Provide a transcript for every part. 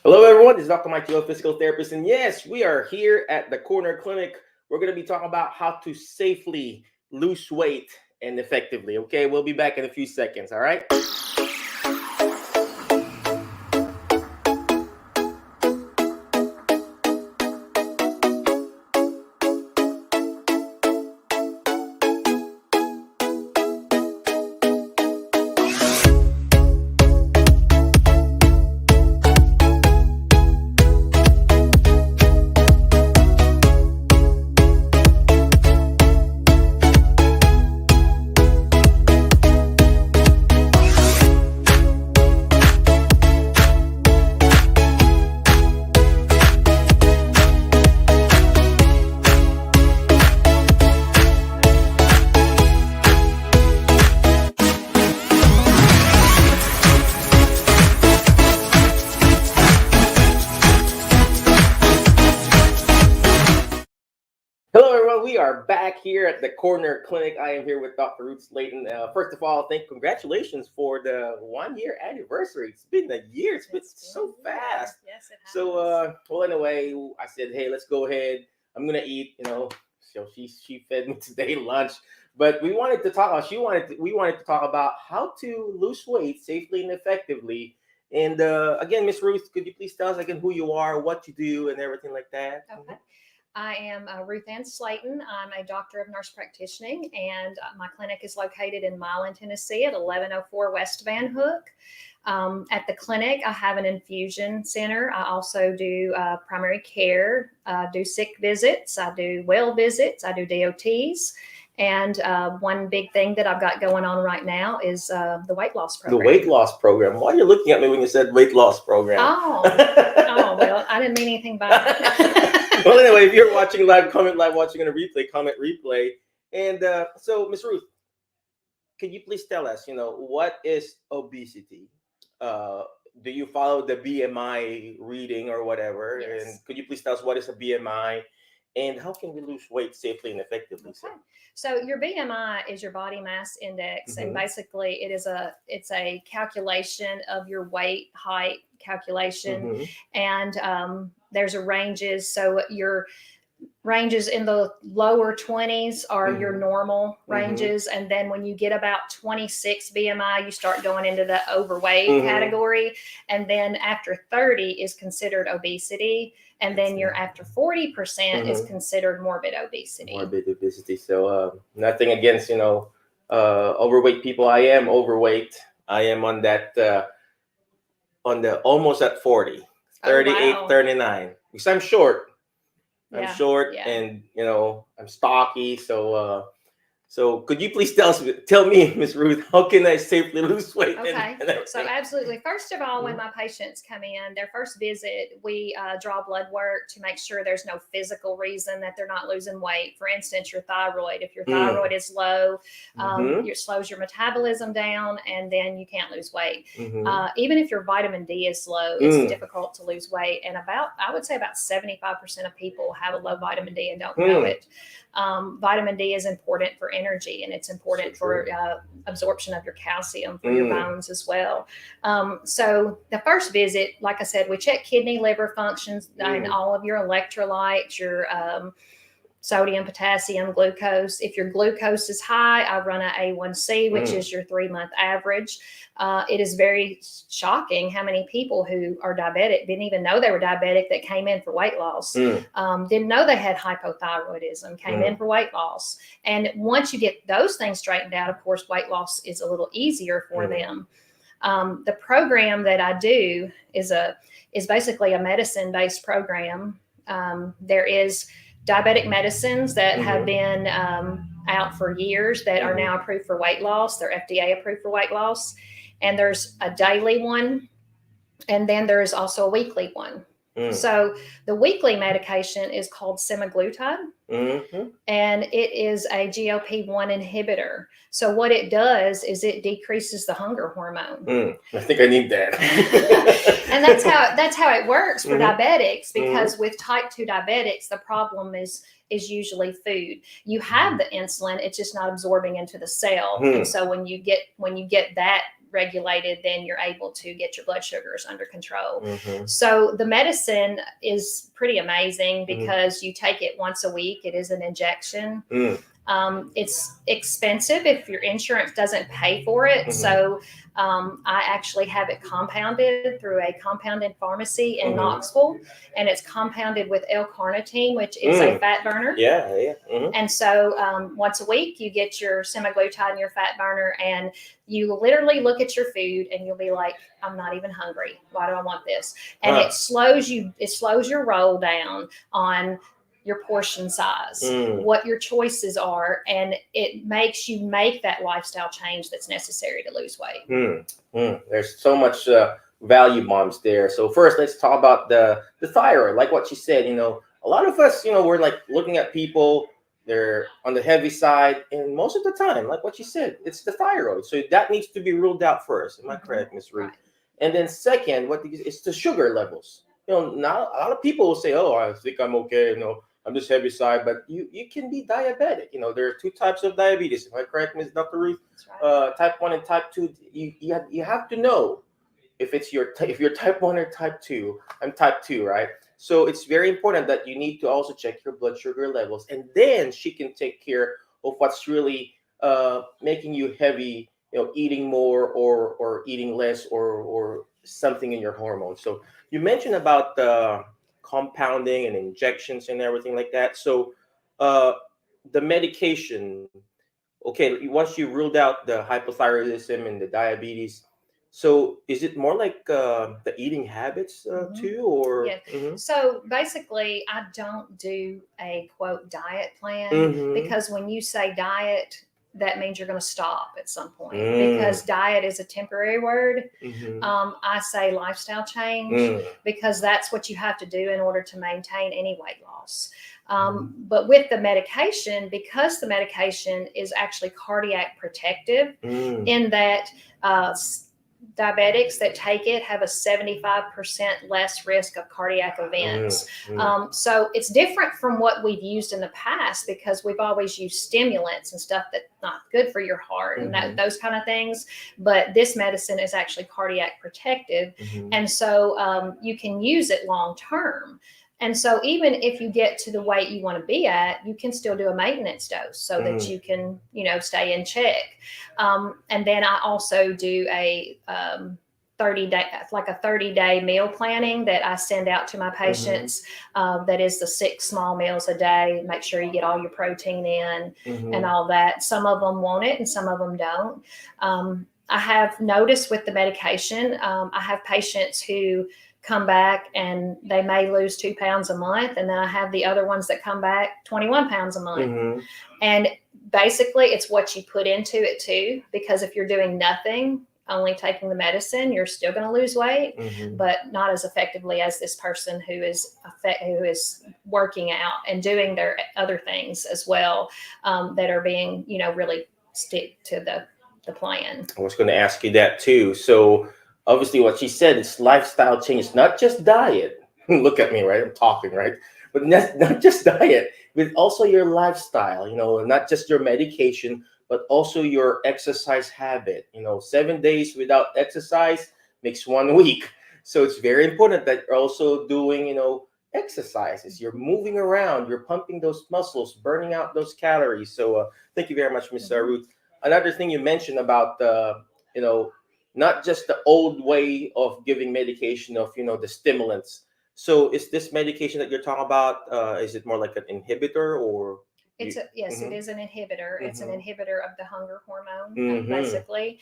Hello, everyone. This is Dr. Mike, your physical therapist. And yes, we are here at the Corner Clinic. We're going to be talking about how to safely lose weight and effectively. Okay, we'll be back in a few seconds. All right. Hello, everyone. We are back here at the Corner Clinic. I am here with Dr. Ruth Slayton. First of all, congratulations for the 1 year anniversary. It's been a year. It's been so fast. Yes, it has. So, well, anyway, I said, hey, let's go ahead. I'm gonna eat. So she fed me today lunch. But we wanted to talk about. We wanted to talk about how to lose weight safely and effectively. And again, Miss Ruth, could you please tell us again who you are, what you do, and everything like that? Okay. I am Ruth Ann Slayton. I'm a doctor of nurse practitioning, and my clinic is located in Milan, Tennessee at 1104 West Van Hook. At the clinic, I have an infusion center. I also do primary care, do sick visits, I do well visits, I do DOTs. And one big thing that I've got going on right now is the weight loss program. The weight loss program. Why are you looking at me when you said weight loss program? Oh, well, I didn't mean anything by it. Well, anyway, if you're watching live, comment live, watching on a replay, comment replay. And so, Miss Ruth, can you please tell us, what is obesity? Do you follow the BMI reading or whatever? Yes. And could you please tell us what is a BMI? And how can we lose weight safely and effectively? Okay. So your BMI is your body mass index, and basically it's a calculation of your weight, height calculation, and there's a ranges. So your ranges in the lower 20s are your normal ranges, and then when you get about 26 BMI, you start going into the overweight category, and then after 30 is considered obesity, and then you're after 40% is considered morbid obesity. Morbid obesity. So nothing against overweight people. I am overweight. I am on that on the almost at 40, 38, 39. Because I'm short. I'm short, and I'm stocky. So could you please tell me, Miss Ruth, how can I safely lose weight? Okay, so absolutely. First of all, when my patients come in, their first visit, we draw blood work to make sure there's no physical reason that they're not losing weight. For instance, your thyroid. If your thyroid is low, it slows your metabolism down, and then you can't lose weight. Even if your vitamin D is low, it's difficult to lose weight. And I would say about 75% of people have a low vitamin D and don't know it. Vitamin D is important for energy, and it's important for absorption of your calcium for your bones as well. So the first visit, like I said, we check kidney, liver functions, and all of your electrolytes, your sodium, potassium, glucose. If your glucose is high, I run an A1C, which is your 3-month average. It is very shocking how many people who are diabetic didn't even know they were diabetic that came in for weight loss. Didn't know they had hypothyroidism, came in for weight loss. And once you get those things straightened out, of course, weight loss is a little easier for them. The program that I do is basically a medicine-based program. There is diabetic medicines that have been out for years that are now approved for weight loss. They're FDA approved for weight loss. And there's a daily one, and then there is also a weekly one. So the weekly medication is called semaglutide, and it is a GLP-1 inhibitor. So what it does is it decreases the hunger hormone. I think I need that. And that's how it works for diabetics, because with type 2 diabetics, the problem is usually food. You have the insulin, it's just not absorbing into the cell. And so when you get that regulated, then you're able to get your blood sugars under control. So the medicine is pretty amazing because you take it once a week. It is an injection. It's expensive if your insurance doesn't pay for it. So I actually have it compounded through a compounding pharmacy in Knoxville, and it's compounded with L-carnitine, which is a fat burner. And so once a week, you get your semaglutide and your fat burner, and you literally look at your food and you'll be like, I'm not even hungry. Why do I want this? And it slows your roll down on your portion size, what your choices are, and it makes you make that lifestyle change that's necessary to lose weight. There's so much value bombs there. So first, let's talk about the thyroid. Like what you said, a lot of us, we're like looking at people, they're on the heavy side, and most of the time, like what you said, it's the thyroid. So that needs to be ruled out first. Am I correct, Ms. Ruth? Right. And then second, it's the sugar levels. Now a lot of people will say, "Oh, I think I'm okay. I'm just heavy side," but you can be diabetic. There are two types of diabetes. Am I correct, Ms. Dr. Ruth? That's right. Type 1 and type 2. You have to know if you're type 1 or type 2. I'm type 2, right? So it's very important that you need to also check your blood sugar levels, and then she can take care of what's really making you heavy. Eating more or eating less or something in your hormones. So you mentioned about compounding and injections and everything like that. So the medication, okay, once you ruled out the hypothyroidism and the diabetes, so is it more like the eating habits too, or? Yeah. So basically, I don't do a quote diet plan because when you say diet, that means you're going to stop at some point because diet is a temporary word. I say lifestyle change because that's what you have to do in order to maintain any weight loss. But with the medication, because the medication is actually cardiac protective in that diabetics that take it have a 75% less risk of cardiac events. So it's different from what we've used in the past because we've always used stimulants and stuff that's not good for your heart and those kind of things. But this medicine is actually cardiac protective. And so you can use it long term. And so even if you get to the weight you want to be at, you can still do a maintenance dose so that you can, stay in check. And then I also do a 30-day meal planning that I send out to my patients. That is the 6 small meals a day. Make sure you get all your protein in and all that. Some of them want it and some of them don't. I have noticed with the medication, I have patients who come back and they may lose 2 pounds a month. And then I have the other ones that come back 21 pounds a month. And basically it's what you put into it too, because if you're doing nothing, only taking the medicine, you're still going to lose weight, but not as effectively as this person who is working out and doing their other things as well, that are being, really stick to the plan. I was going to ask you that too. So obviously what she said is lifestyle change, not just diet. Look at me, right? I'm talking, right? But not just diet, but also your lifestyle, not just your medication, but also your exercise habit. 7 days without exercise makes 1 week. So it's very important that you're also doing, exercises. You're moving around, you're pumping those muscles, burning out those calories. So thank you very much, Ms. Ruth. Another thing you mentioned about, not just the old way of giving medication of, the stimulants. So is this medication that you're talking about, is it more like an inhibitor or? It is an inhibitor. It's an inhibitor of the hunger hormone, basically.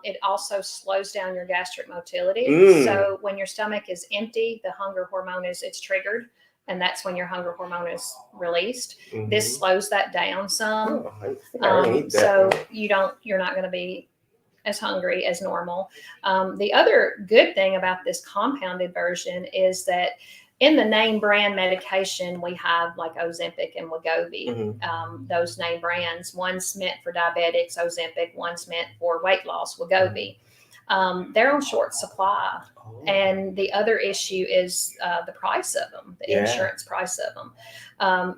It also slows down your gastric motility. So when your stomach is empty, the hunger hormone it's triggered. And that's when your hunger hormone is released. This slows that down some. So you're not going to be as hungry as normal. The other good thing about this compounded version is that in the name brand medication, we have like Ozempic and Wegovy, those name brands. One's meant for diabetics, Ozempic, one's meant for weight loss, Wegovy. they're on short supply. And the other issue is the price of them, the insurance price of them.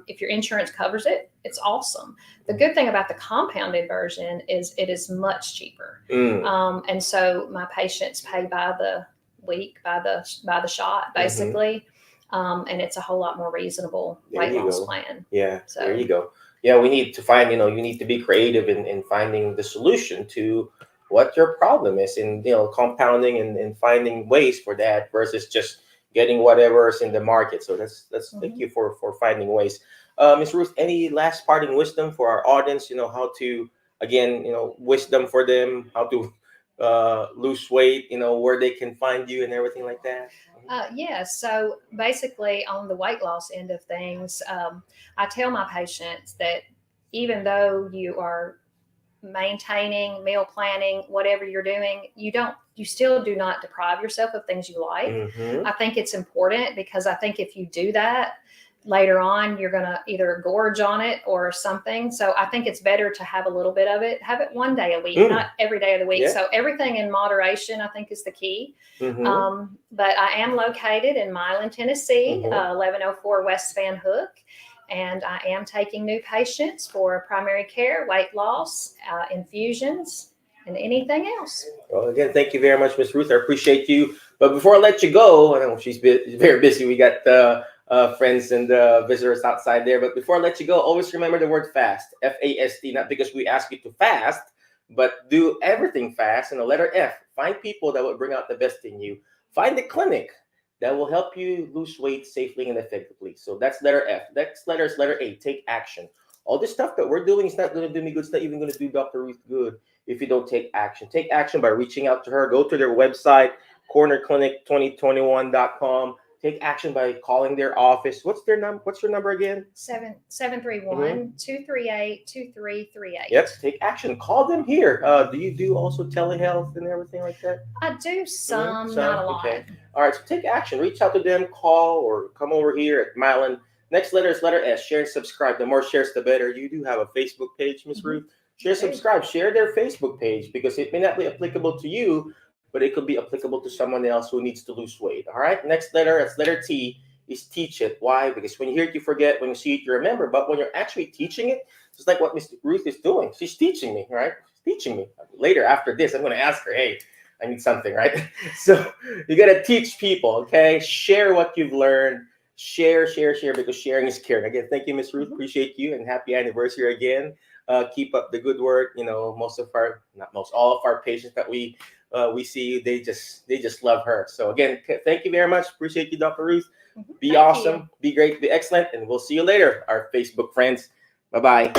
If your insurance covers it, it's awesome. The good thing about the compounded version is it is much cheaper. And so my patients pay by the week, by the shot, basically. And it's a whole lot more reasonable weight loss plan. Yeah, so there you go. Yeah, we need to find, you need to be creative in finding the solution to what your problem is, and compounding and finding ways for that versus just getting whatever's in the market. So that's thank you for finding ways. Ms. Ruth, any last parting wisdom for our audience? How to, again, wisdom for them, how to lose weight, where they can find you and everything like that. So basically on the weight loss end of things, I tell my patients that even though you are maintaining, meal planning, whatever you're doing, you still do not deprive yourself of things you like. I think it's important because I think if you do that, later on, you're going to either gorge on it or something. So I think it's better to have a little bit of it. Have it one day a week, not every day of the week. Yeah. So everything in moderation, I think, is the key. But I am located in Milan, Tennessee, 1104 West Van Hook. And I am taking new patients for primary care, weight loss, infusions, and anything else. Well, again, thank you very much, Ms. Ruth. I appreciate you. But before I let you go, I know she's very busy. We got friends and visitors outside there. But before I let you go, always remember the word fast, F-A-S-T, not because we ask you to fast, but do everything fast. And the letter F, find people that will bring out the best in you. Find the clinic that will help you lose weight safely and effectively. So that's letter F. Next letter is letter A, take action. All this stuff that we're doing is not going to do me good. It's not even going to do Dr. Ruth good if you don't take action. Take action by reaching out to her. Go to their website, cornerclinic2021.com. Take action by calling their office. What's their number? What's your number again? 731-238-2338. Yep. Take action. Call them here. Do you do also telehealth and everything like that? I do some, not a lot. Okay. All right. So take action. Reach out to them. Call or come over here at Milan. Next letter is letter S. Share and subscribe. The more shares, the better. You do have a Facebook page, Ms. Ruth. Share, subscribe. Share their Facebook page because it may not be applicable to you, but it could be applicable to someone else who needs to lose weight. All right. Next letter, it's letter T, is teach it. Why? Because when you hear it, you forget. When you see it, you remember. But when you're actually teaching it, it's like what Ms. Ruth is doing. She's teaching me, right? She's teaching me. Later, after this, I'm going to ask her, hey, I need something, right? So you got to teach people, okay? Share what you've learned. Share, because sharing is caring. Again, thank you, Ms. Ruth. Appreciate you, and happy anniversary again. Keep up the good work. All of our patients that we see, they just love her. So again, thank you very much. Appreciate you, Dr. Ruth. Be awesome, be great, be excellent, and we'll see you later, our Facebook friends. Bye-bye.